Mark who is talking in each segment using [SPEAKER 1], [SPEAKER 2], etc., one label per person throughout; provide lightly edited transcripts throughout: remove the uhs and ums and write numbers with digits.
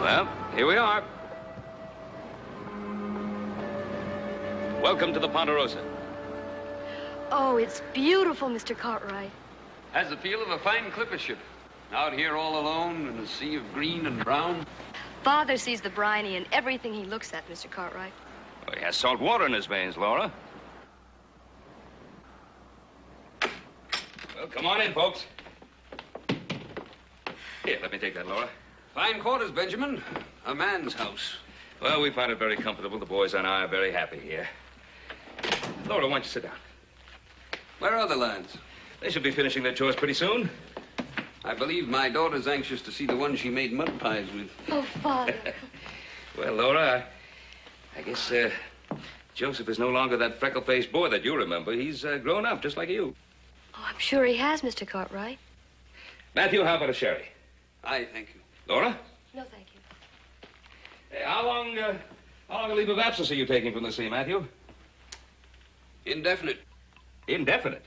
[SPEAKER 1] Well, here we are. Welcome to the Ponderosa.
[SPEAKER 2] Oh, it's beautiful, Mr. Cartwright.
[SPEAKER 3] Has the feel of a fine clipper ship. Out here all alone in a sea of green and brown.
[SPEAKER 2] Father sees the briny in everything he looks at, Mr. Cartwright.
[SPEAKER 1] Well, he has salt water in his veins, Laura. Well, come on in, folks. Here, let me take that, Laura.
[SPEAKER 3] Fine quarters, Benjamin. A man's house.
[SPEAKER 1] Well, we find it very comfortable. The boys and I are very happy here. Laura, why don't you sit down?
[SPEAKER 3] Where are the lads?
[SPEAKER 1] They should be finishing their chores pretty soon.
[SPEAKER 3] I believe my daughter's anxious to see the one she made mud pies with.
[SPEAKER 2] Oh, Father.
[SPEAKER 1] Well, Laura, I guess Joseph is no longer that freckle-faced boy that you remember. He's grown up, just like you.
[SPEAKER 2] Oh, I'm sure he has, Mr. Cartwright.
[SPEAKER 1] Matthew, how about a sherry?
[SPEAKER 3] Aye, thank you.
[SPEAKER 1] Laura?
[SPEAKER 2] No, thank you.
[SPEAKER 1] Hey, how long a leave of absence are you taking from the sea, Matthew?
[SPEAKER 3] Indefinite.
[SPEAKER 1] Indefinite?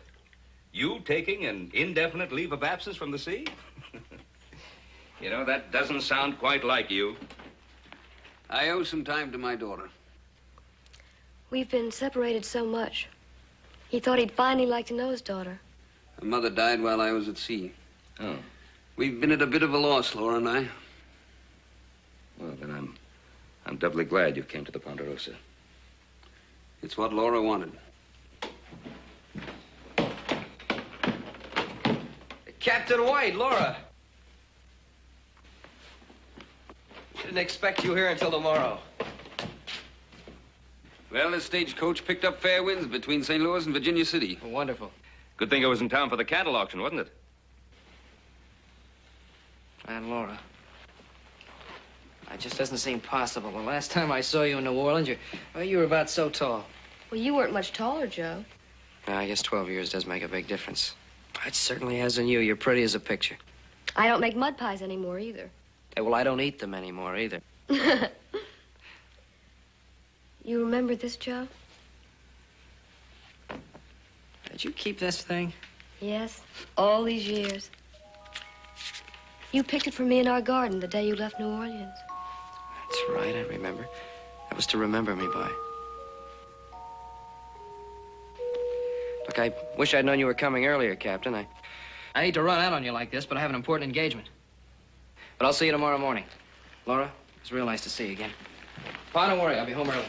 [SPEAKER 1] You taking an indefinite leave of absence from the sea? You know, that doesn't sound quite like you.
[SPEAKER 3] I owe some time to my daughter.
[SPEAKER 2] We've been separated so much. He thought he'd finally like to know his daughter.
[SPEAKER 3] Her mother died while I was at sea.
[SPEAKER 1] Oh.
[SPEAKER 3] We've been at a bit of a loss, Laura and I.
[SPEAKER 1] Well, then I'm doubly glad you came to the Ponderosa.
[SPEAKER 3] It's what Laura wanted.
[SPEAKER 4] Captain White, Laura. Didn't expect you here until tomorrow.
[SPEAKER 3] Well, the stagecoach picked up fair winds between St. Louis and Virginia City.
[SPEAKER 4] Oh, wonderful.
[SPEAKER 1] Good thing I was in town for the cattle auction, wasn't it?
[SPEAKER 4] And Laura, it just doesn't seem possible. The last time I saw you in New Orleans, you were about so tall.
[SPEAKER 2] Well, you weren't much taller, Joe.
[SPEAKER 4] I guess 12 years does make a big difference. It certainly has in you. You're pretty as a picture.
[SPEAKER 2] I don't make mud pies anymore, either.
[SPEAKER 4] Hey, well, I don't eat them anymore, either.
[SPEAKER 2] You remember this, Joe?
[SPEAKER 4] Did you keep this thing?
[SPEAKER 2] Yes, all these years. You picked it for me in our garden the day you left New Orleans.
[SPEAKER 4] That's right, I remember. That was to remember me by. Look, I wish I'd known you were coming earlier, Captain. I hate to run out on you like this, but I have an important engagement. But I'll see you tomorrow morning. Laura, it's real nice to see you again. Pa, don't worry, I'll be home early.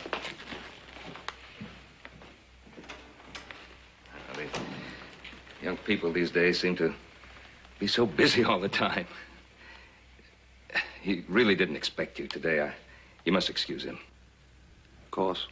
[SPEAKER 1] Well, the young people these days seem to be so busy all the time. He really didn't expect you today. You must excuse him.
[SPEAKER 3] Of course.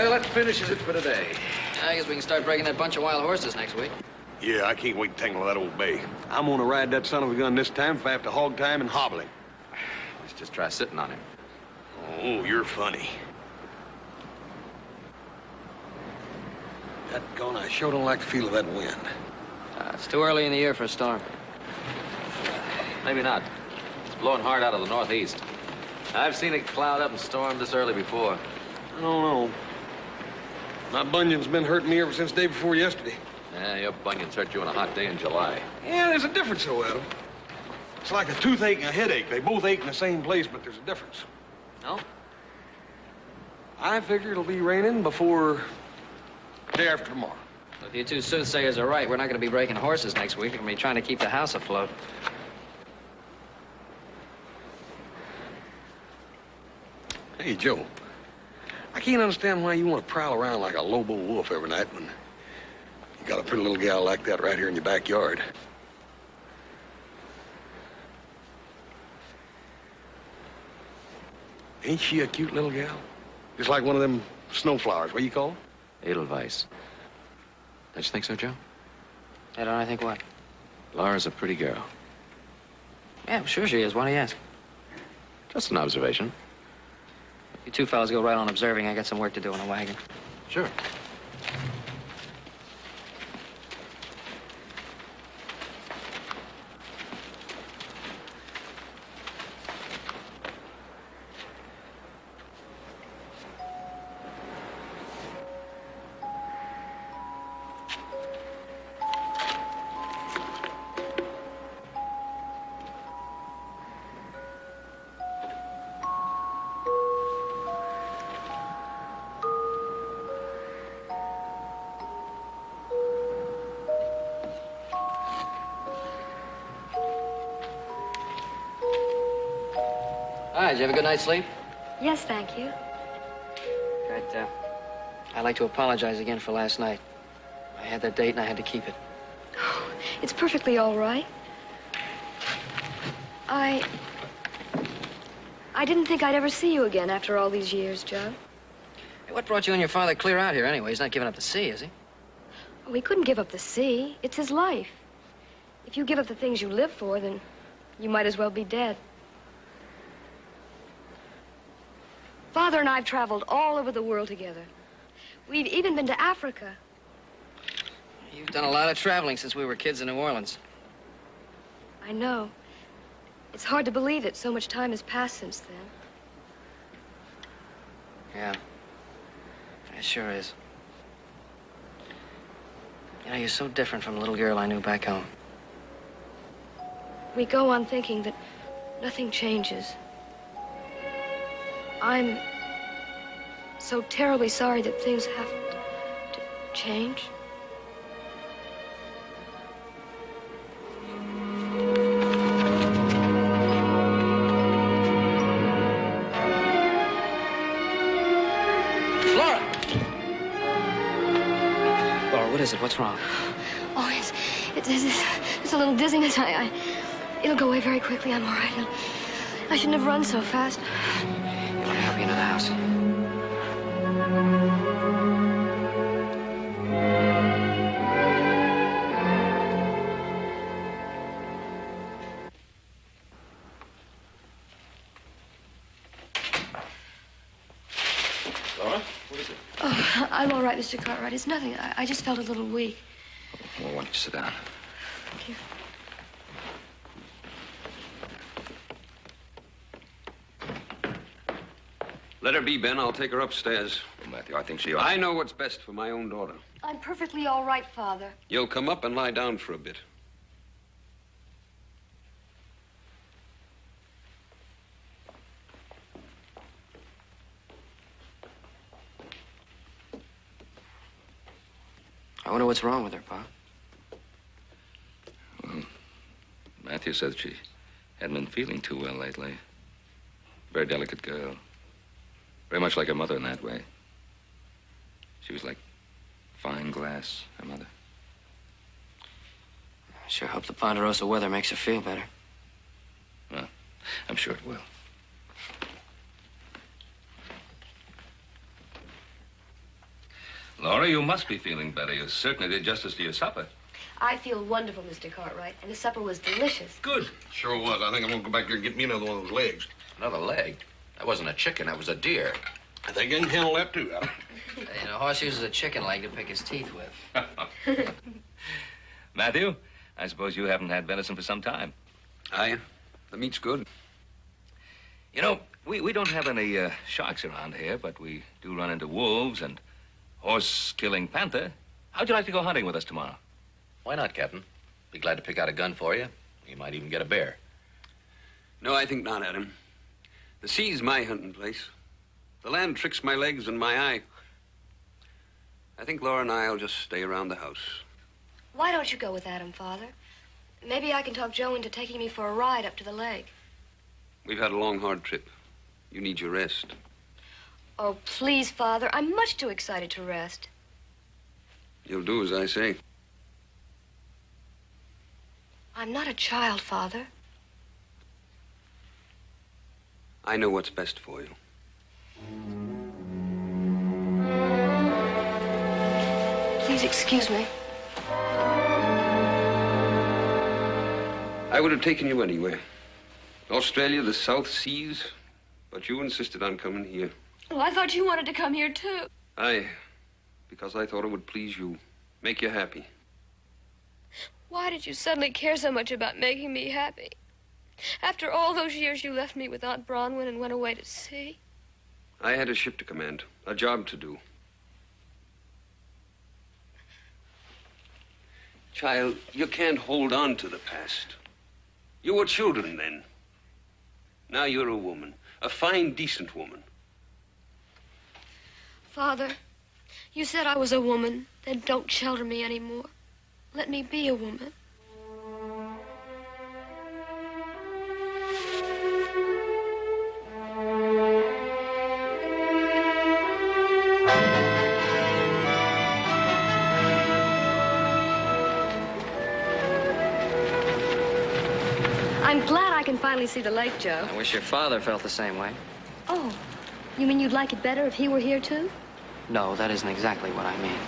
[SPEAKER 5] That finishes it for today.
[SPEAKER 4] I guess we can start breaking that bunch of wild horses next week.
[SPEAKER 5] Yeah, I can't wait to tangle that old bay. I'm gonna ride that son of a gun this time if I have to hog time and hobbling.
[SPEAKER 6] Let's just try sitting on him.
[SPEAKER 5] Oh, you're funny. That gun, I sure don't like the feel of that wind.
[SPEAKER 4] It's too early in the year for a storm.
[SPEAKER 6] Maybe not. It's blowing hard out of the northeast. I've seen it cloud up and storm this early before.
[SPEAKER 5] I don't know. My bunion's been hurting me ever since day before yesterday.
[SPEAKER 6] Yeah, your bunions hurt you on a hot day in July.
[SPEAKER 5] Yeah, there's a difference, though, Adam. It's like a toothache and a headache. They both ache in the same place, but there's a difference.
[SPEAKER 4] No?
[SPEAKER 5] I figure it'll be raining before day after tomorrow.
[SPEAKER 4] If you two soothsayers are right, we're not going to be breaking horses next week. We're going to be trying to keep the house afloat.
[SPEAKER 5] Hey, Joe. I can't understand why you want to prowl around like a Lobo wolf every night when you got a pretty little gal like that right here in your backyard. Ain't she a cute little gal? Just like one of them snowflowers. What do you call them?
[SPEAKER 6] Edelweiss. Don't you think so, Joe?
[SPEAKER 4] I don't know, I think what?
[SPEAKER 6] Laura's a pretty girl.
[SPEAKER 4] Yeah, sure she is. Why do you ask?
[SPEAKER 6] Just an observation.
[SPEAKER 4] You two fellas go right on observing. I got some work to do in the wagon.
[SPEAKER 6] Sure.
[SPEAKER 4] Hi, did you have a good night's sleep?
[SPEAKER 2] Yes, thank you.
[SPEAKER 4] Good. I'd like to apologize again for last night. I had that date and I had to keep it.
[SPEAKER 2] Oh, it's perfectly all right. I didn't think I'd ever see you again after all these years, Joe.
[SPEAKER 4] Hey, what brought you and your father clear out here anyway? He's not giving up the sea, is he?
[SPEAKER 2] Oh, he couldn't give up the sea. It's his life. If you give up the things you live for, then you might as well be dead. Father and I have traveled all over the world together. We've even been to Africa.
[SPEAKER 4] You've done a lot of traveling since we were kids in New Orleans.
[SPEAKER 2] I know. It's hard to believe that so much time has passed since then.
[SPEAKER 4] Yeah. It sure is. You know, you're so different from the little girl I knew back home.
[SPEAKER 2] We go on thinking that nothing changes. I'm so terribly sorry that things have to change.
[SPEAKER 4] Laura! Laura, what is it? What's wrong?
[SPEAKER 2] Oh, it's a little dizziness. It'll go away very quickly. I'm all right. I shouldn't have run so fast.
[SPEAKER 4] Let me help you into the house.
[SPEAKER 1] Laura, what is it?
[SPEAKER 2] Oh, I'm all right, Mr. Cartwright. It's nothing. I just felt a little weak.
[SPEAKER 1] Well, why don't you sit down?
[SPEAKER 2] Thank you.
[SPEAKER 3] Let her be, Ben. I'll take her upstairs.
[SPEAKER 1] Well, Matthew, I think she ought.
[SPEAKER 3] I know what's best for my own daughter.
[SPEAKER 2] I'm perfectly all right, Father.
[SPEAKER 3] You'll come up and lie down for a bit.
[SPEAKER 4] I wonder what's wrong with her, Pa.
[SPEAKER 1] Well, Matthew said she hadn't been feeling too well lately. Very delicate girl. Very much like her mother in that way. She was like fine glass, her mother.
[SPEAKER 4] I sure hope the Ponderosa weather makes her feel better.
[SPEAKER 1] Well, I'm sure it will. Laura, you must be feeling better. You certainly did justice to your supper.
[SPEAKER 2] I feel wonderful, Mr. Cartwright, and the supper was delicious.
[SPEAKER 1] Good.
[SPEAKER 5] Sure was. I think I'm gonna go back there and get me another one of those legs.
[SPEAKER 6] Another leg? That wasn't a chicken, that was a deer.
[SPEAKER 5] I think I can handle that too, Adam.
[SPEAKER 4] And a horse uses a chicken leg to pick his teeth with.
[SPEAKER 1] Matthew, I suppose you haven't had venison for some time.
[SPEAKER 3] The meat's good.
[SPEAKER 1] You know, we don't have any sharks around here, but we do run into wolves and horse-killing panther. How'd you like to go hunting with us tomorrow?
[SPEAKER 6] Why not, Captain? Be glad to pick out a gun for you. You might even get a bear.
[SPEAKER 3] No, I think not, Adam. The sea's my hunting place. The land tricks my legs and my eye. I think Laura and I'll just stay around the house.
[SPEAKER 2] Why don't you go with Adam, Father? Maybe I can talk Joe into taking me for a ride up to the lake.
[SPEAKER 3] We've had a long, hard trip. You need your rest.
[SPEAKER 2] Oh, please, Father. I'm much too excited to rest.
[SPEAKER 3] You'll do as I say.
[SPEAKER 2] I'm not a child, Father.
[SPEAKER 3] I know what's best for you.
[SPEAKER 2] Please excuse me.
[SPEAKER 3] I would have taken you anywhere. Australia, the South Seas. But you insisted on coming here.
[SPEAKER 2] Oh, I thought you wanted to come here, too.
[SPEAKER 3] Because I thought it would please you. Make you happy.
[SPEAKER 2] Why did you suddenly care so much about making me happy? After all those years you left me with Aunt Bronwyn and went away to sea.
[SPEAKER 3] I had a ship to command, a job to do. Child, you can't hold on to the past. You were children then. Now you're a woman, a fine, decent woman.
[SPEAKER 2] Father, you said I was a woman. Then don't shelter me anymore. Let me be a woman. I'm glad I can finally see the lake, Joe.
[SPEAKER 4] I wish your father felt the same way.
[SPEAKER 2] Oh, you mean you'd like it better if he were here, too?
[SPEAKER 4] No, that isn't exactly what I mean.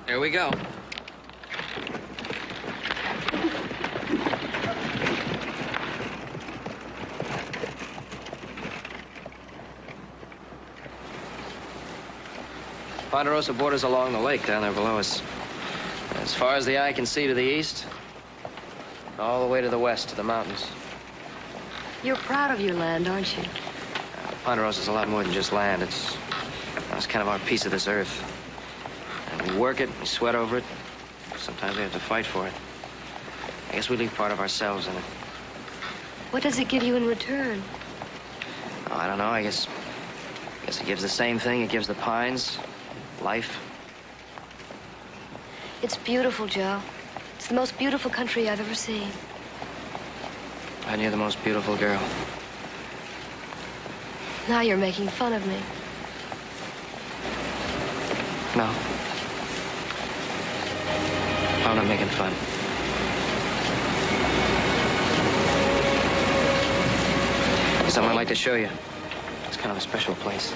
[SPEAKER 4] Here we go. Ponderosa borders along the lake down there below us. As far as the eye can see to the east, all the way to the west to the mountains.
[SPEAKER 2] You're proud of your land, aren't you?
[SPEAKER 4] Ponderosa's a lot more than just land. It's kind of our piece of this earth. And we work it, we sweat over it. Sometimes we have to fight for it. I guess we leave part of ourselves in it.
[SPEAKER 2] What does it give you in return?
[SPEAKER 4] Oh, I don't know. I guess it gives the same thing. It gives the pines life.
[SPEAKER 2] It's beautiful, Joe. It's the most beautiful country I've ever seen.
[SPEAKER 4] And you're the most beautiful girl.
[SPEAKER 2] Now you're making fun of me.
[SPEAKER 4] No. I'm not making fun. There's something I'd like to show you. It's kind of a special place.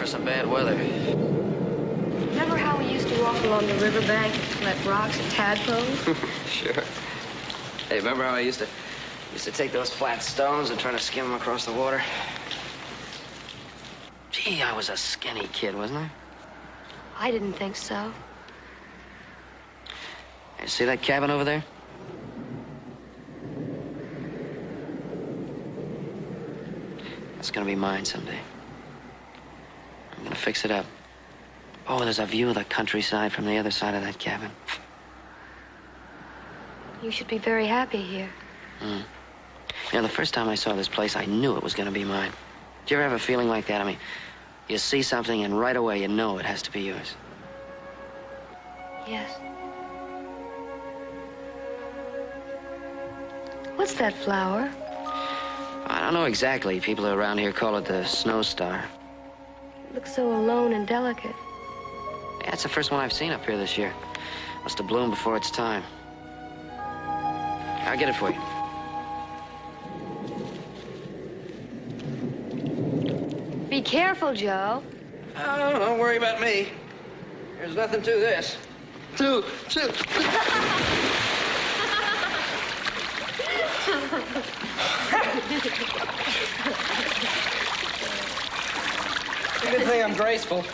[SPEAKER 4] Some bad weather.
[SPEAKER 2] Remember how we used to walk along the riverbank and collect rocks and tadpoles?
[SPEAKER 4] Sure. Hey, remember how I used to take those flat stones and try to skim them across the water? Gee, I was a skinny kid, wasn't I?
[SPEAKER 2] I didn't think so.
[SPEAKER 4] Hey, see that cabin over there? It's gonna be mine someday. I'm gonna fix it up. Oh, there's a view of the countryside from the other side of that cabin.
[SPEAKER 2] You should be very happy here.
[SPEAKER 4] You know, the first time I saw this place, I knew it was gonna be mine. Do you ever have a feeling like that? I mean, you see something and right away you know it has to be yours.
[SPEAKER 2] Yes. What's that flower?
[SPEAKER 4] I don't know exactly. People around here call it the snow star.
[SPEAKER 2] It looks so alone and delicate.
[SPEAKER 4] Yeah, it's the first one I've seen up here this year. Must have bloomed before its time. I'll get it for you.
[SPEAKER 2] Be careful, Joe.
[SPEAKER 4] Oh, don't worry about me. There's nothing to this. Two. Good thing I'm graceful.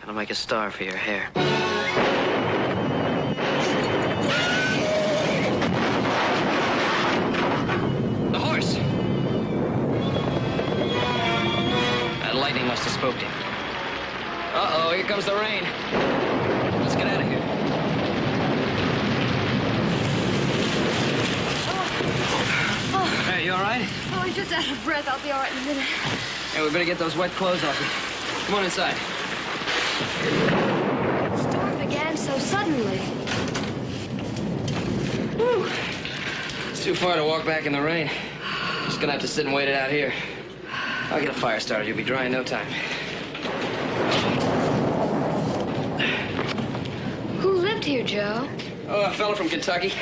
[SPEAKER 4] I'll make a star for your hair. The horse! That lightning must have spooked him. Uh-oh, here comes the rain. Let's get out of here. Hey, you all right?
[SPEAKER 2] Oh, I'm just out of breath. I'll be all right in a minute.
[SPEAKER 4] Hey, we better get those wet clothes off you. Come on inside.
[SPEAKER 2] The storm began so suddenly.
[SPEAKER 4] Whew. It's too far to walk back in the rain. Just gonna have to sit and wait it out here. I'll get a fire started. You'll be dry in no time.
[SPEAKER 2] Who lived here, Joe?
[SPEAKER 4] Oh, a fella from Kentucky.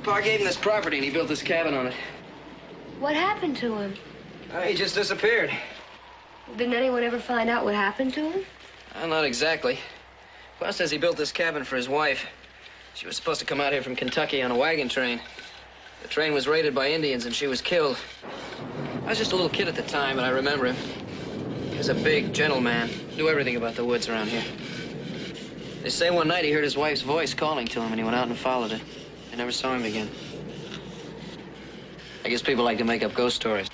[SPEAKER 4] Pa gave him this property and he built this cabin on it.
[SPEAKER 2] What happened to him?
[SPEAKER 4] He just disappeared.
[SPEAKER 2] Didn't anyone ever find out what happened to him?
[SPEAKER 4] Not exactly. Pa says he built this cabin for his wife. She was supposed to come out here from Kentucky on a wagon train. The train was raided by Indians and she was killed. I was just a little kid at the time, but I remember him. He was a big, gentle man. Knew everything about the woods around here. They say one night he heard his wife's voice calling to him and he went out and followed it. I never saw him again. I guess people like to make up ghost stories.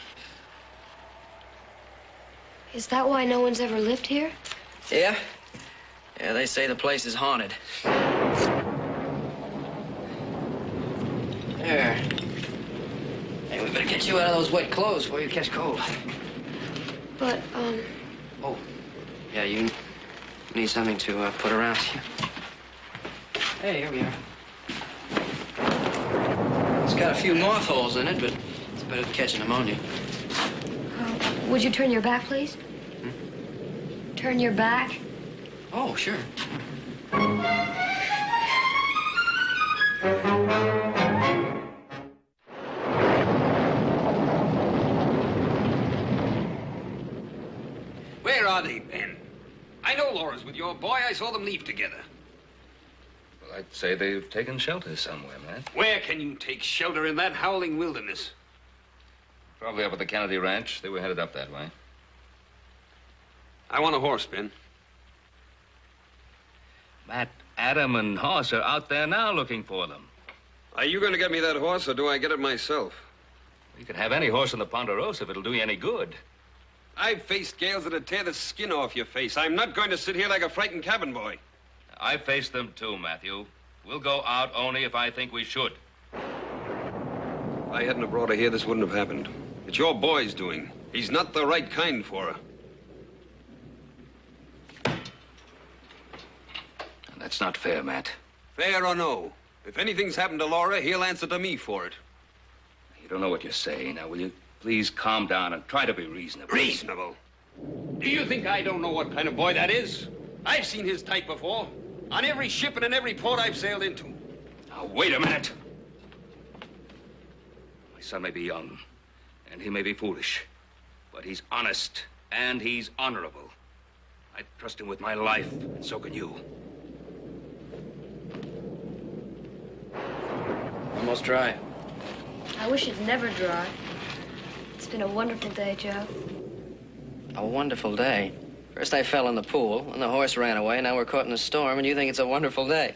[SPEAKER 2] Is that why no one's ever lived here?
[SPEAKER 4] Yeah? Yeah, they say the place is haunted. There. Hey, we better get you out of those wet clothes before you catch cold.
[SPEAKER 2] But,
[SPEAKER 4] Oh, yeah, you need something to put around you. Hey, here we are. It's got a few moth holes in it, but it's better than catching pneumonia.
[SPEAKER 2] would you turn your back, please? Turn your back?
[SPEAKER 4] Oh, sure.
[SPEAKER 3] Where are they, Ben? I know Laura's with your boy. I saw them leave together.
[SPEAKER 1] Well, I'd say they've taken shelter somewhere, Matt.
[SPEAKER 3] Where can you take shelter in that howling wilderness?
[SPEAKER 1] Probably up at the Kennedy Ranch. They were headed up that way.
[SPEAKER 3] I want a horse, Ben.
[SPEAKER 1] Matt, Adam and Hoss are out there now looking for them.
[SPEAKER 3] Are you going to get me that horse, or do I get it myself?
[SPEAKER 1] You can have any horse in the Ponderosa if it'll do you any good.
[SPEAKER 3] I've faced gales that'd tear the skin off your face. I'm not going to sit here like a frightened cabin boy.
[SPEAKER 1] I faced them too, Matthew. We'll go out only if I think we should.
[SPEAKER 3] If I hadn't have brought her here, this wouldn't have happened. It's your boy's doing. He's not the right kind for her.
[SPEAKER 1] That's not fair, Matt.
[SPEAKER 3] Fair or no, if anything's happened to Laura, he'll answer to me for it.
[SPEAKER 1] You don't know what you're saying. Now, will you please calm down and try to be reasonable?
[SPEAKER 3] Reasonable? Do you think I don't know what kind of boy that is? I've seen his type before. On every ship and in every port I've sailed into.
[SPEAKER 1] Now, wait a minute. My son may be young, and he may be foolish, but he's honest, and he's honorable. I trust him with my life, and so can you.
[SPEAKER 4] Almost dry.
[SPEAKER 2] I wish it'd never dry. It's been a wonderful day, Joe.
[SPEAKER 4] A wonderful day. First I fell in the pool, and the horse ran away. Now we're caught in a storm, and you think it's a wonderful day.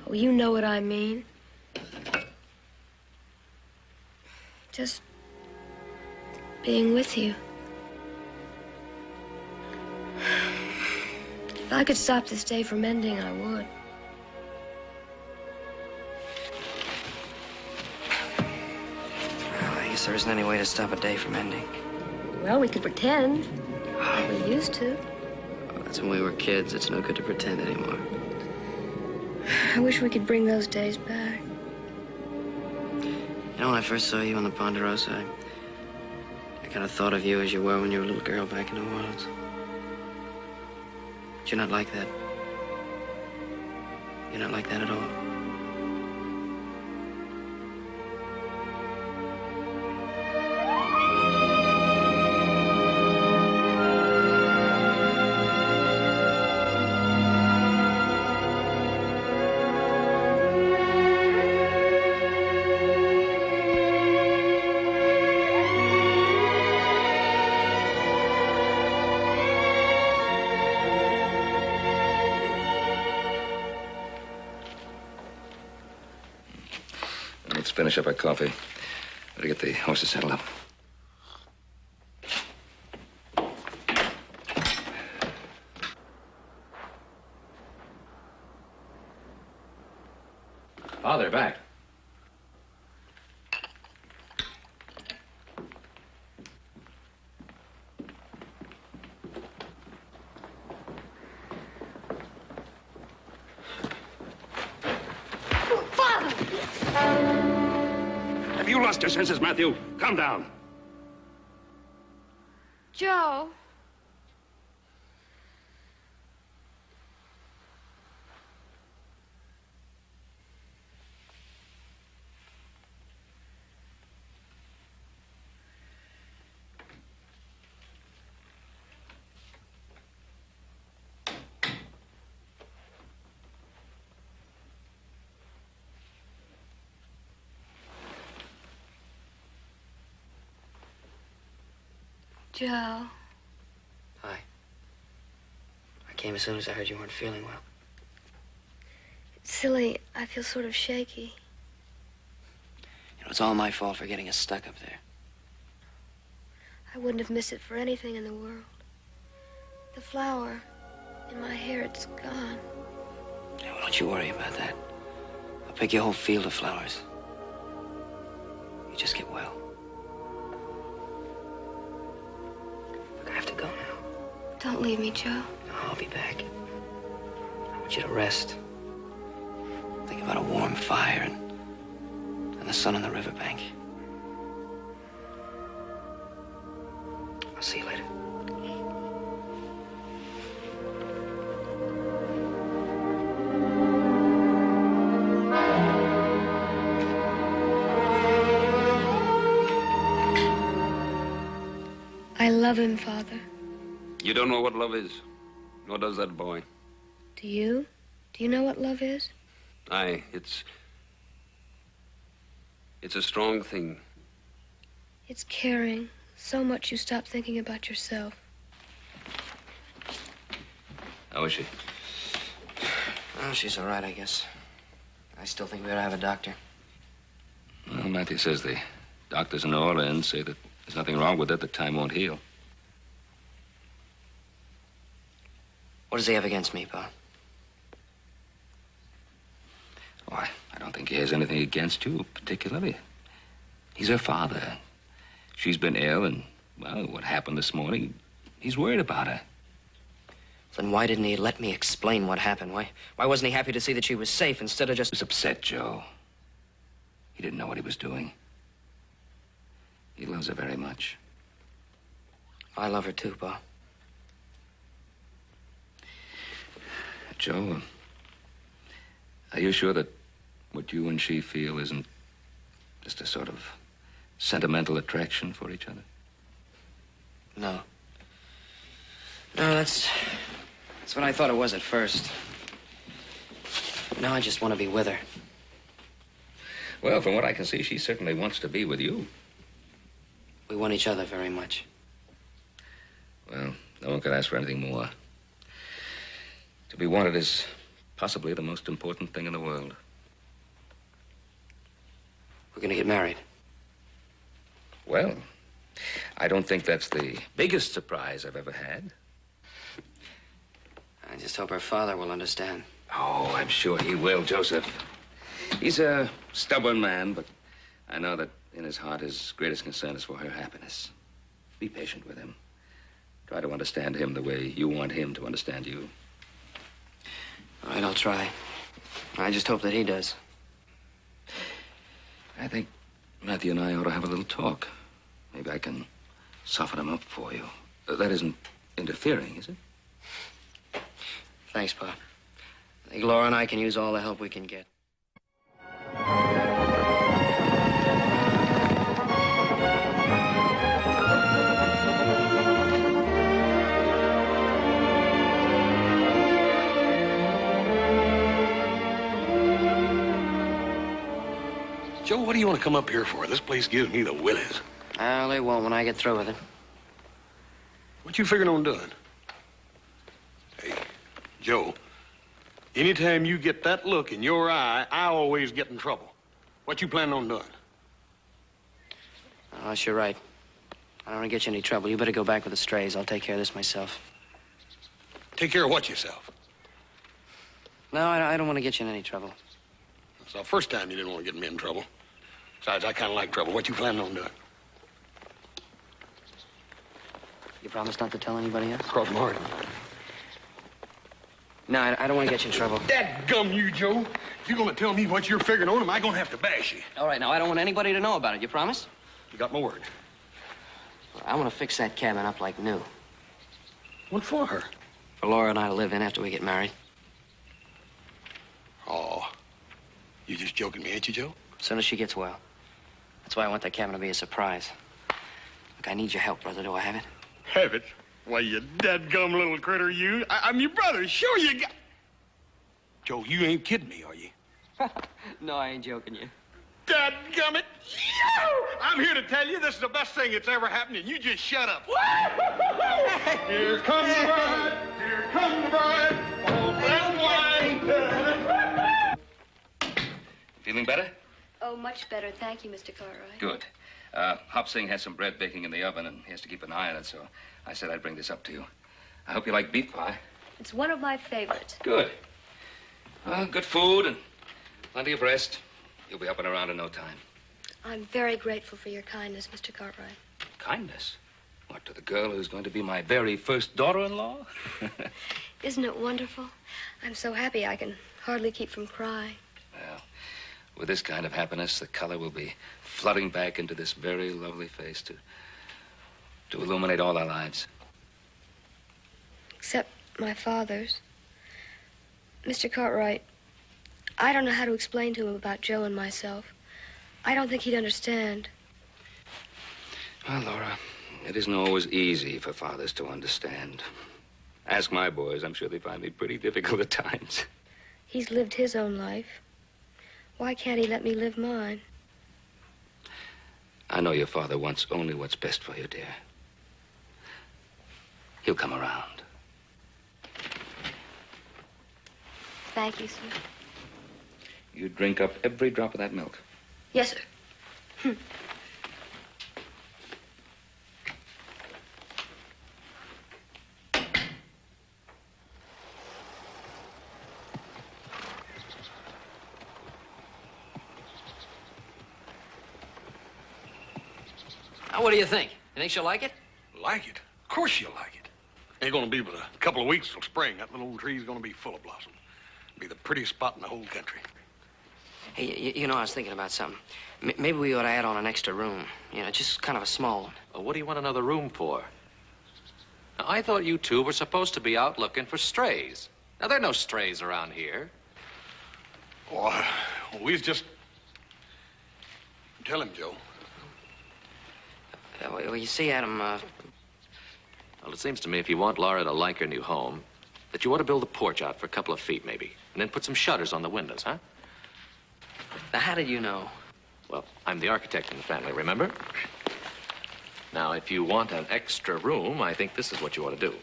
[SPEAKER 2] Oh, you know what I mean. Just being with you. If I could stop this day from ending, I would.
[SPEAKER 4] Well, I guess there isn't any way to stop a day from ending.
[SPEAKER 2] Well, we could pretend. We used to.
[SPEAKER 4] Oh, that's when we were kids. It's no good to pretend anymore.
[SPEAKER 2] I wish we could bring those days back.
[SPEAKER 4] You know, when I first saw you on the Ponderosa, I I kind of thought of you as you were when you were a little girl back in New Orleans. But you're not like that. You're not like that at all.
[SPEAKER 1] Let's finish up our coffee. Better get the horses saddled up.
[SPEAKER 6] Oh, they're back.
[SPEAKER 7] Have you lost your senses, Matthew? Calm down.
[SPEAKER 2] Joe. Joe.
[SPEAKER 4] Hi. I came as soon as I heard you weren't feeling well.
[SPEAKER 2] It's silly. I feel sort of shaky.
[SPEAKER 4] You know, it's all my fault for getting us stuck up there.
[SPEAKER 2] I wouldn't have missed it for anything in the world. The flower in my hair, it's gone.
[SPEAKER 4] Yeah, well, don't you worry about that. I'll pick your whole field of flowers. You just get well. Look, I have to go now.
[SPEAKER 2] Don't leave me, Joe.
[SPEAKER 4] No, I'll be back. I want you to rest. Think about a warm fire and the sun on the riverbank. I'll see you later.
[SPEAKER 2] I love him, Father.
[SPEAKER 3] You don't know what love is, nor does that boy.
[SPEAKER 2] Do you? Do you know what love is?
[SPEAKER 3] Aye, it's a strong thing.
[SPEAKER 2] It's caring so much you stop thinking about yourself.
[SPEAKER 1] How is she?
[SPEAKER 4] Oh, she's all right, I guess. I still think we ought to have a doctor.
[SPEAKER 1] Well, Matthew says the doctors in New Orleans say that there's nothing wrong with it, that time won't heal.
[SPEAKER 4] What does he have against me, Pa?
[SPEAKER 1] Why, I don't think he has anything against you, particularly. He's her father. She's been ill, and, well, what happened this morning, he's worried about her.
[SPEAKER 4] Then why didn't he let me explain what happened? Why wasn't he happy to see that she was safe instead of just...
[SPEAKER 1] He was upset, Joe. He didn't know what he was doing. He loves her very much.
[SPEAKER 4] I love her too, Pa.
[SPEAKER 1] Joe, are you sure that what you and she feel isn't just a sort of sentimental attraction for each other?
[SPEAKER 4] No. No, that's what I thought it was at first. Now I just want to be with her.
[SPEAKER 1] Well, from what I can see, she certainly wants to be with you.
[SPEAKER 4] We want each other very much.
[SPEAKER 1] Well, no one could ask for anything more. To be wanted is possibly the most important thing in the world.
[SPEAKER 4] We're going to get married.
[SPEAKER 1] Well, I don't think that's the biggest surprise I've ever had.
[SPEAKER 4] I just hope her father will understand.
[SPEAKER 1] Oh, I'm sure he will, Joseph. He's a stubborn man, but I know that in his heart his greatest concern is for her happiness. Be patient with him. Try to understand him the way you want him to understand you.
[SPEAKER 4] All right, I'll try. I just hope that he does.
[SPEAKER 1] I think Matthew and I ought to have a little talk. Maybe I can soften him up for you. That isn't interfering, is it?
[SPEAKER 4] Thanks, Pa. I think Laura and I can use all the help we can get.
[SPEAKER 5] Joe, what do you want to come up here for? This place gives me the willies.
[SPEAKER 4] Well, they won't when I get through with it.
[SPEAKER 5] What you figuring on doing? Hey, Joe, anytime you get that look in your eye, I always get in trouble. What you planning on doing?
[SPEAKER 4] Oh, you're right. I don't want to get you in any trouble. You better go back with the strays. I'll take care of this myself.
[SPEAKER 5] Take care of what yourself?
[SPEAKER 4] No, I don't want to get you in any trouble.
[SPEAKER 5] It's the first time you didn't want to get me in trouble. Besides, I kind of like trouble. What you planning on doing?
[SPEAKER 4] You promise not to tell anybody else?
[SPEAKER 5] Cross my heart.
[SPEAKER 4] No, I don't want to get you in trouble.
[SPEAKER 5] Dadgum you, Joe. If you're going to tell me what you're figuring on, am I going to have to bash you?
[SPEAKER 4] All right, now, I don't want anybody to know about it. You promise?
[SPEAKER 5] You got my word.
[SPEAKER 4] I want to fix that cabin up like new.
[SPEAKER 5] What for her?
[SPEAKER 4] For Laura and I to live in after we get married.
[SPEAKER 5] Oh, you just joking me, ain't you, Joe?
[SPEAKER 4] As soon as she gets well. That's why I want that cabin to be a surprise. Look, I need your help, brother. Do I have it?
[SPEAKER 5] Have it? Why, you dadgum little critter, you. I'm your brother. Sure you got... Joe, you ain't kidding me, are you?
[SPEAKER 4] No, I ain't joking you.
[SPEAKER 5] Dadgummit. I'm here to tell you this is the best thing that's ever happened, and you just shut up. Here comes the bride. Here comes the bride. All that wine.
[SPEAKER 1] Feeling better?
[SPEAKER 2] Oh, much better. Thank you, Mr. Cartwright.
[SPEAKER 1] Good. Hop Sing has some bread baking in the oven, and he has to keep an eye on it, so I said I'd bring this up to you. I hope you like beef pie.
[SPEAKER 2] It's one of my favorites.
[SPEAKER 1] Good. Good food and plenty of rest. You'll be up and around in no time.
[SPEAKER 2] I'm very grateful for your kindness, Mr. Cartwright.
[SPEAKER 1] Kindness? What, to the girl who's going to be my very first daughter-in-law?
[SPEAKER 2] Isn't it wonderful? I'm so happy I can hardly keep from crying.
[SPEAKER 1] Well, with this kind of happiness, the color will be flooding back into this very lovely face to illuminate all our lives.
[SPEAKER 2] Except my father's. Mr. Cartwright, I don't know how to explain to him about Joe and myself. I don't think he'd understand.
[SPEAKER 1] Well, Laura, it isn't always easy for fathers to understand. Ask my boys. I'm sure they find me pretty difficult at times.
[SPEAKER 2] He's lived his own life. Why can't he let me live mine?
[SPEAKER 1] I know your father wants only what's best for you, dear. He'll come around.
[SPEAKER 2] Thank you, sir.
[SPEAKER 1] You drink up every drop of that milk.
[SPEAKER 2] Yes, sir.
[SPEAKER 4] Now, what do you think? You think she'll like it?
[SPEAKER 5] Like it? Of course you'll like it. Ain't gonna be but a couple of weeks till spring. That little old tree's gonna be full of blossom. Be the prettiest spot in the whole country.
[SPEAKER 4] Hey, you know, I was thinking about something. Maybe we ought to add on an extra room. You know, just kind of a small one.
[SPEAKER 6] Well, what do you want another room for? Now, I thought you two were supposed to be out looking for strays. Now, there are no strays around here.
[SPEAKER 5] Oh, we's just... Tell him, Joe.
[SPEAKER 4] Well, you see, Adam,
[SPEAKER 6] Well, it seems to me if you want Laura to like her new home, that you ought to build a porch out for a couple of feet, maybe, and then put some shutters on the windows, huh?
[SPEAKER 4] Now, how did you know?
[SPEAKER 6] Well, I'm the architect in the family, remember? Now, if you want an extra room, I think this is what you ought to do.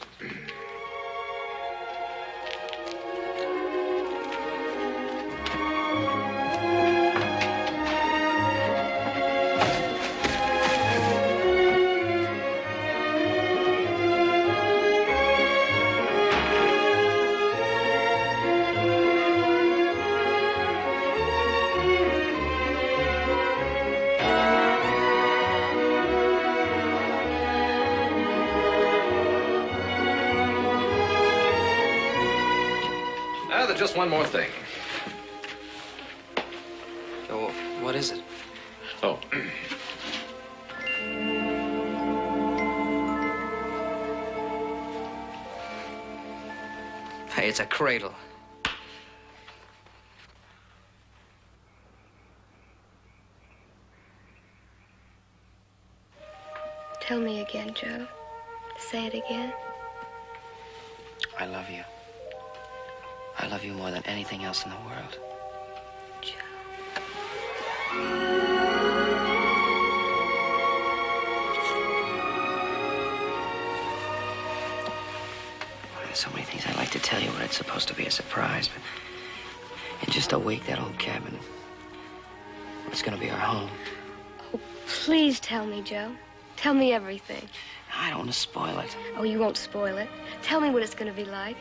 [SPEAKER 6] Just one more thing.
[SPEAKER 4] Oh, what is it?
[SPEAKER 6] Oh.
[SPEAKER 4] Hey, it's a cradle.
[SPEAKER 2] Tell me again, Joe. Say it again.
[SPEAKER 4] I love you. I love you more than anything else in the world.
[SPEAKER 2] Joe.
[SPEAKER 4] There's so many things I'd like to tell you when it's supposed to be a surprise, but in just a week, that old cabin, it's gonna be our home.
[SPEAKER 2] Oh, please tell me, Joe. Tell me everything.
[SPEAKER 4] I don't want to spoil it.
[SPEAKER 2] Oh, you won't spoil it. Tell me what it's going to be like.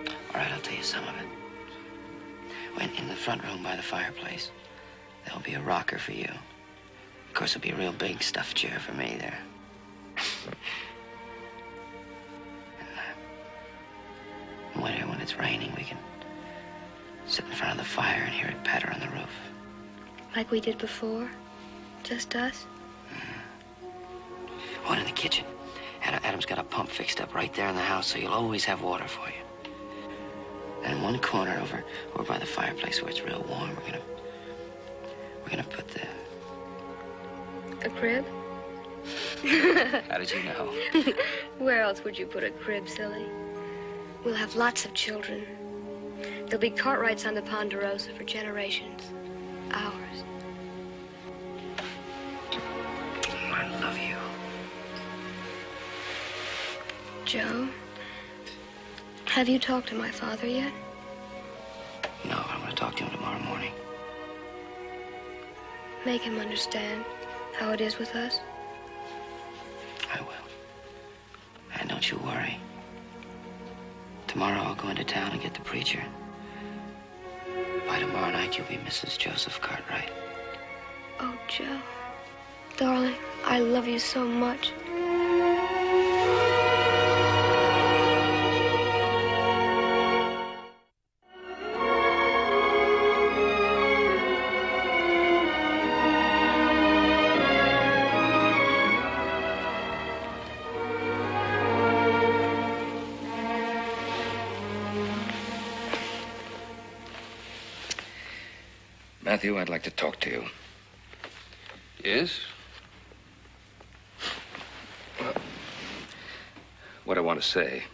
[SPEAKER 4] All right, I'll tell you some of it. When in the front room by the fireplace, there'll be a rocker for you. Of course, there'll be a real big stuffed chair for me there. In winter, when it's raining, we can sit in front of the fire and hear it patter on the roof.
[SPEAKER 2] Like we did before? Just us?
[SPEAKER 4] Oh, and in the kitchen. Adam's got a pump fixed up right there in the house, so you'll always have water for you. And in one corner over by the fireplace where it's real warm, we're gonna put the...
[SPEAKER 2] A crib?
[SPEAKER 4] How did you know?
[SPEAKER 2] Where else would you put a crib, silly? We'll have lots of children. There'll be Cartwrights on the Ponderosa for generations. Ours.
[SPEAKER 4] I love you.
[SPEAKER 2] Joe, have you talked to my father yet?
[SPEAKER 4] No, I'm going to talk to him tomorrow morning.
[SPEAKER 2] Make him understand how it is with us.
[SPEAKER 4] I will. And don't you worry. Tomorrow I'll go into town and get the preacher. By tomorrow night, you'll be Mrs. Joseph Cartwright.
[SPEAKER 2] Oh, Joe. Darling, I love you so much.
[SPEAKER 1] Matthew, I'd like to talk to you.
[SPEAKER 3] Yes?
[SPEAKER 1] What I want to say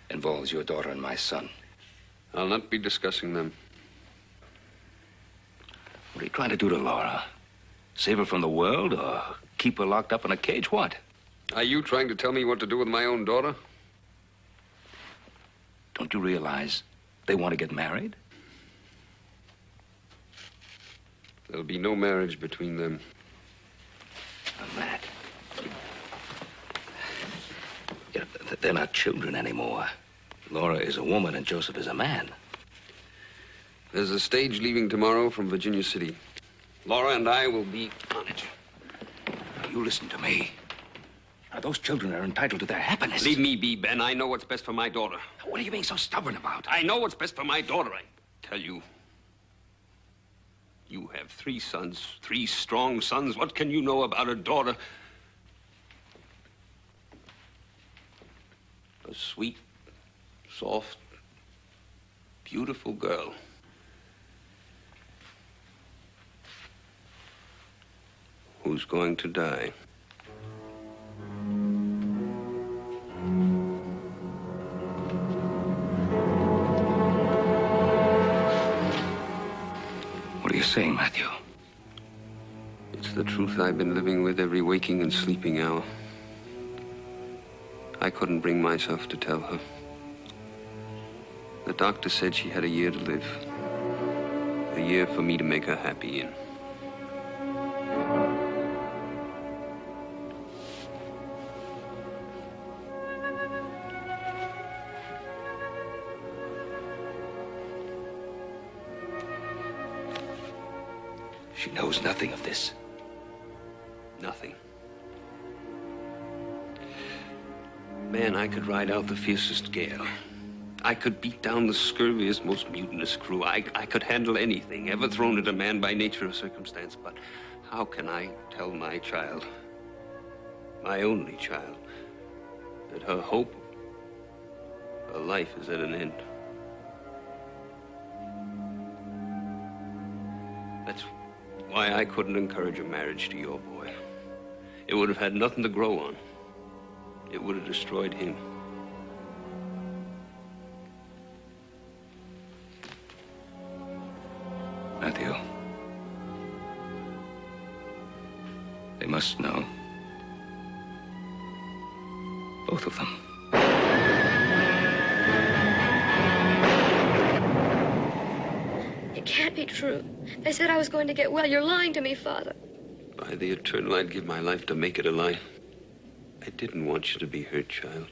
[SPEAKER 1] involves your daughter and my son.
[SPEAKER 3] I'll not be discussing them.
[SPEAKER 1] What are you trying to do to Laura? Save her from the world or keep her locked up in a cage? What?
[SPEAKER 3] Are you trying to tell me what to do with my own daughter?
[SPEAKER 1] Don't you realize they want to get married?
[SPEAKER 3] There'll be no marriage between them.
[SPEAKER 1] Matt. Yeah, they're not children anymore. Laura is a woman and Joseph is a man.
[SPEAKER 3] There's a stage leaving tomorrow from Virginia City. Laura and I will be on it.
[SPEAKER 1] You listen to me. Now, those children are entitled to their happiness.
[SPEAKER 3] Leave me be, Ben. I know what's best for my daughter.
[SPEAKER 1] What are you being so stubborn about?
[SPEAKER 3] I know what's best for my daughter. I tell you. You have 3 sons, 3 strong sons. What can you know about a daughter? A sweet, soft, beautiful girl. Who's going to die?
[SPEAKER 1] What are you saying, Matthew?
[SPEAKER 3] It's the truth I've been living with every waking and sleeping hour. I couldn't bring myself to tell her. The doctor said she had a year to live. A year for me to make her happy in.
[SPEAKER 1] She knows nothing of this.
[SPEAKER 3] Nothing. Man, I could ride out the fiercest gale. I could beat down the scurviest, most mutinous crew. I could handle anything ever thrown at a man by nature or circumstance. But how can I tell my child, my only child, that her hope, her life is at an end? That's why I couldn't encourage a marriage to your boy. It would have had nothing to grow on. It would have destroyed him.
[SPEAKER 1] Matthew. They must know. Both of them.
[SPEAKER 2] It can't be true. They said I was going to get well. You're lying to me, Father.
[SPEAKER 3] By the eternal, I'd give my life to make it a lie. I didn't want you to be hurt, child.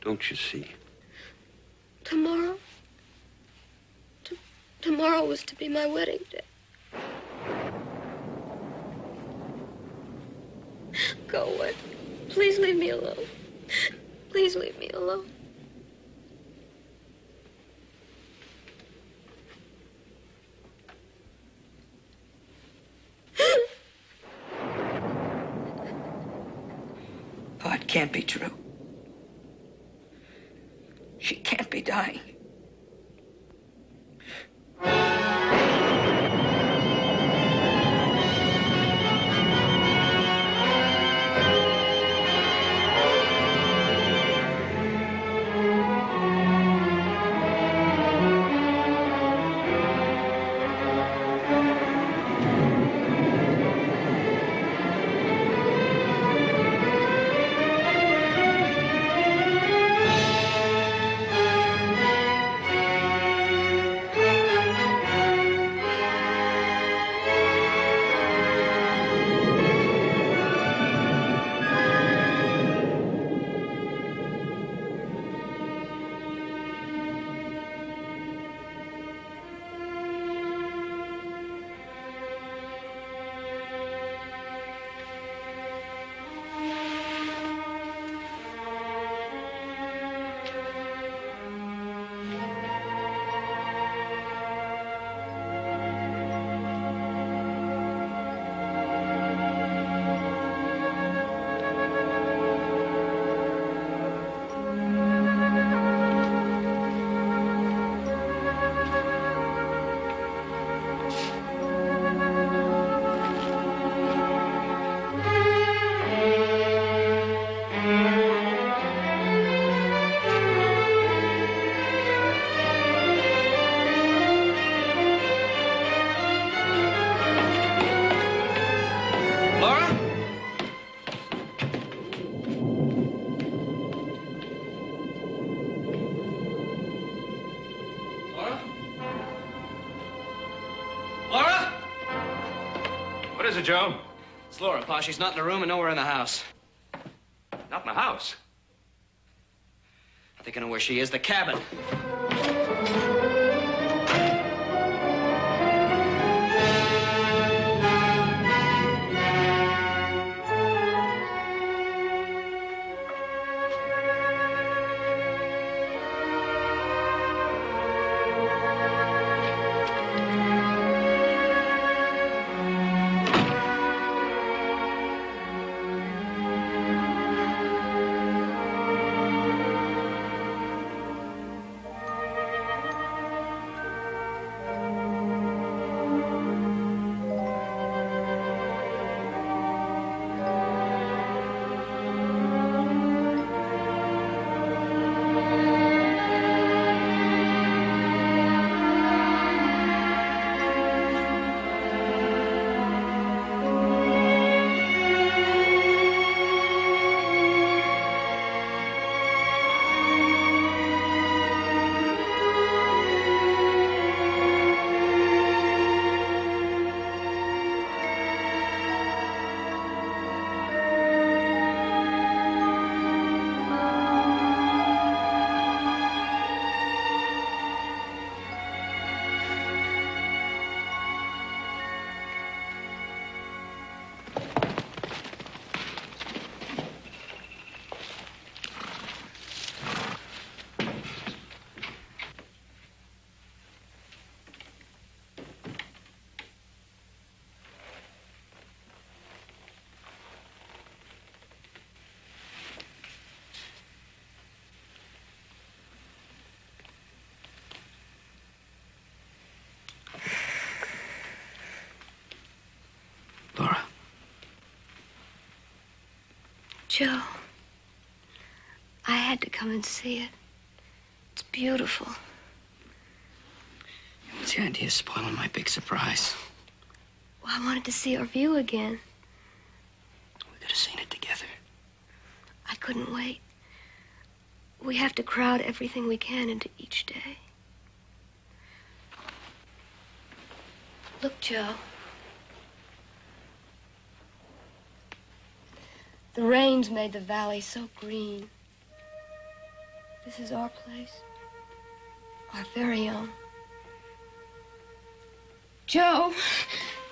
[SPEAKER 3] Don't you see?
[SPEAKER 2] Tomorrow? Tomorrow was to be my wedding day. Go away. Please leave me alone. Please leave me alone.
[SPEAKER 8] Oh, it can't be true. She can't be dying.
[SPEAKER 6] What is it, Joe?
[SPEAKER 4] It's Laura, Pa. She's not in the room and nowhere in the house.
[SPEAKER 6] Not in the house.
[SPEAKER 4] I think I know where she is. The cabin.
[SPEAKER 2] Joe, I had to come and see it. It's beautiful.
[SPEAKER 4] What's the idea of spoiling my big surprise?
[SPEAKER 2] Well, I wanted to see our view again.
[SPEAKER 4] We could have seen it together.
[SPEAKER 2] I couldn't wait. We have to crowd everything we can into each day. Look, Joe. The rains made the valley so green. This is our place. Our very own. Joe.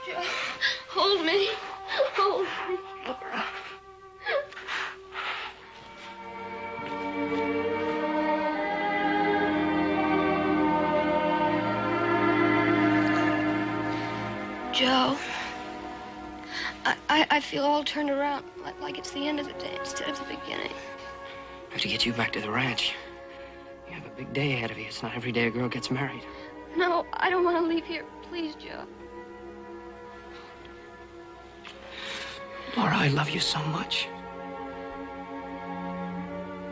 [SPEAKER 2] Joe. Hold me. Hold me. Laura. Joe, I feel all turned around, like it's the end of the day instead of the beginning.
[SPEAKER 4] I have to get you back to the ranch. You have a big day ahead of you. It's not every day a girl gets married.
[SPEAKER 2] No, I don't want to leave here. Please, Joe.
[SPEAKER 4] Laura, I love you so much.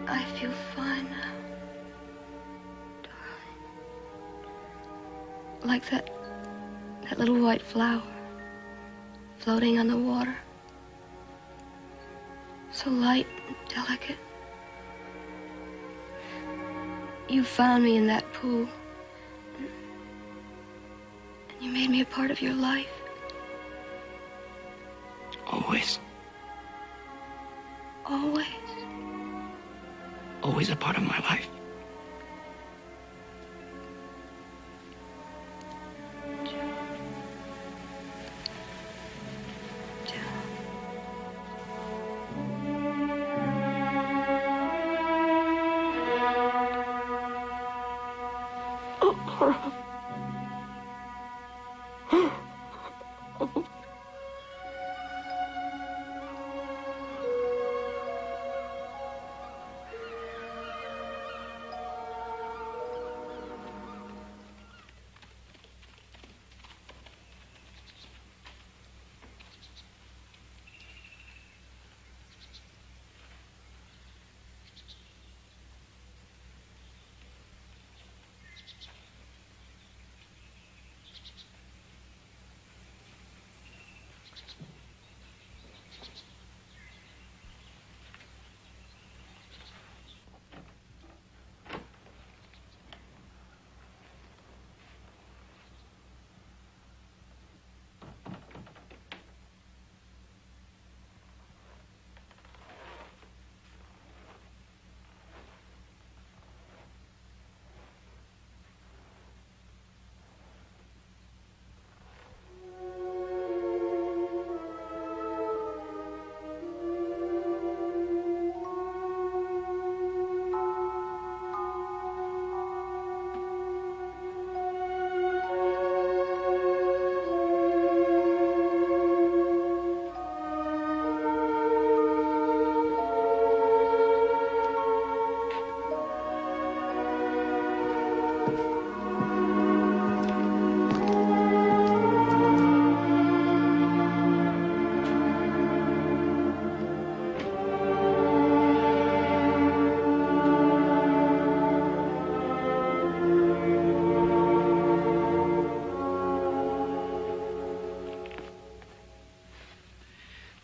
[SPEAKER 2] I feel fine now. Darling. Like that little white flower floating on the water. So light and delicate. You found me in that pool. And you made me a part of your life.
[SPEAKER 4] Always.
[SPEAKER 2] Always.
[SPEAKER 4] Always a part of my life.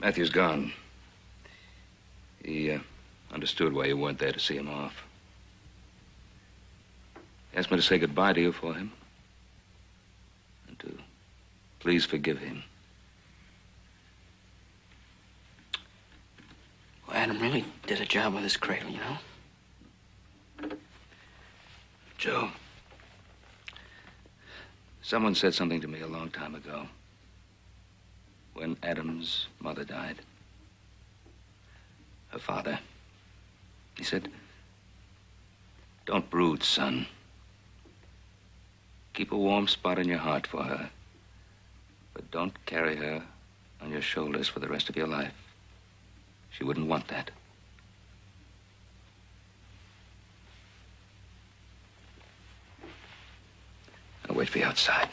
[SPEAKER 1] Matthew's gone. He understood why you weren't there to see him off. He asked me to say goodbye to you for him. And to please forgive him.
[SPEAKER 4] Well, Adam really did a job with his cradle, you know?
[SPEAKER 1] Joe, someone said something to me a long time ago. When Adam's mother died. Her father. He said, "Don't brood, son. Keep a warm spot in your heart for her. But don't carry her on your shoulders for the rest of your life. She wouldn't want that." I'll wait for you outside.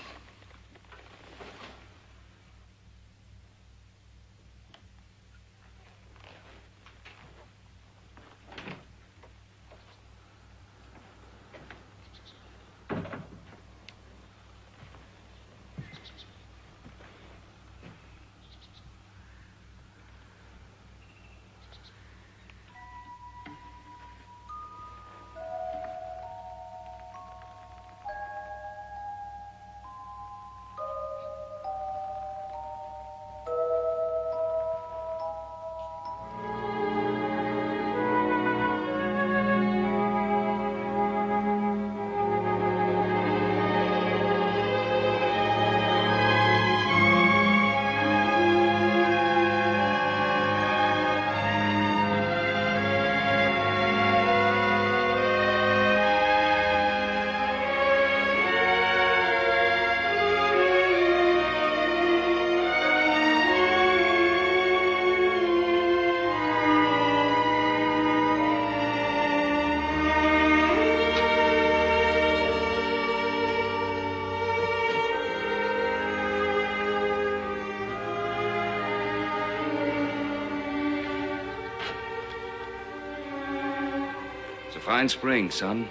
[SPEAKER 1] Fine spring, son.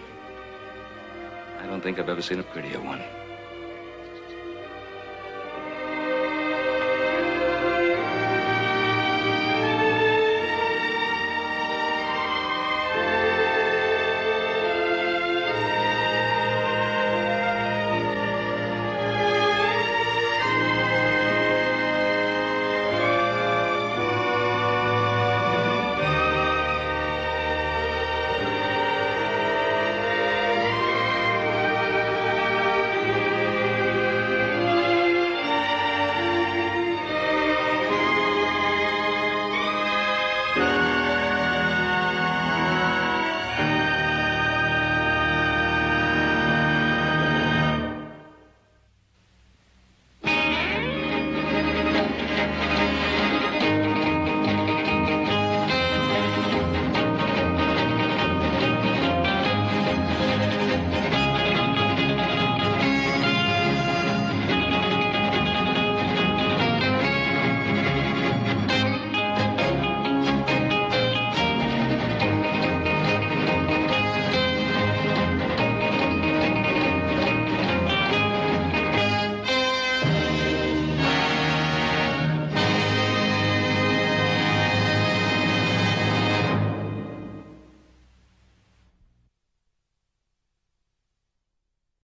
[SPEAKER 1] I don't think I've ever seen a prettier one.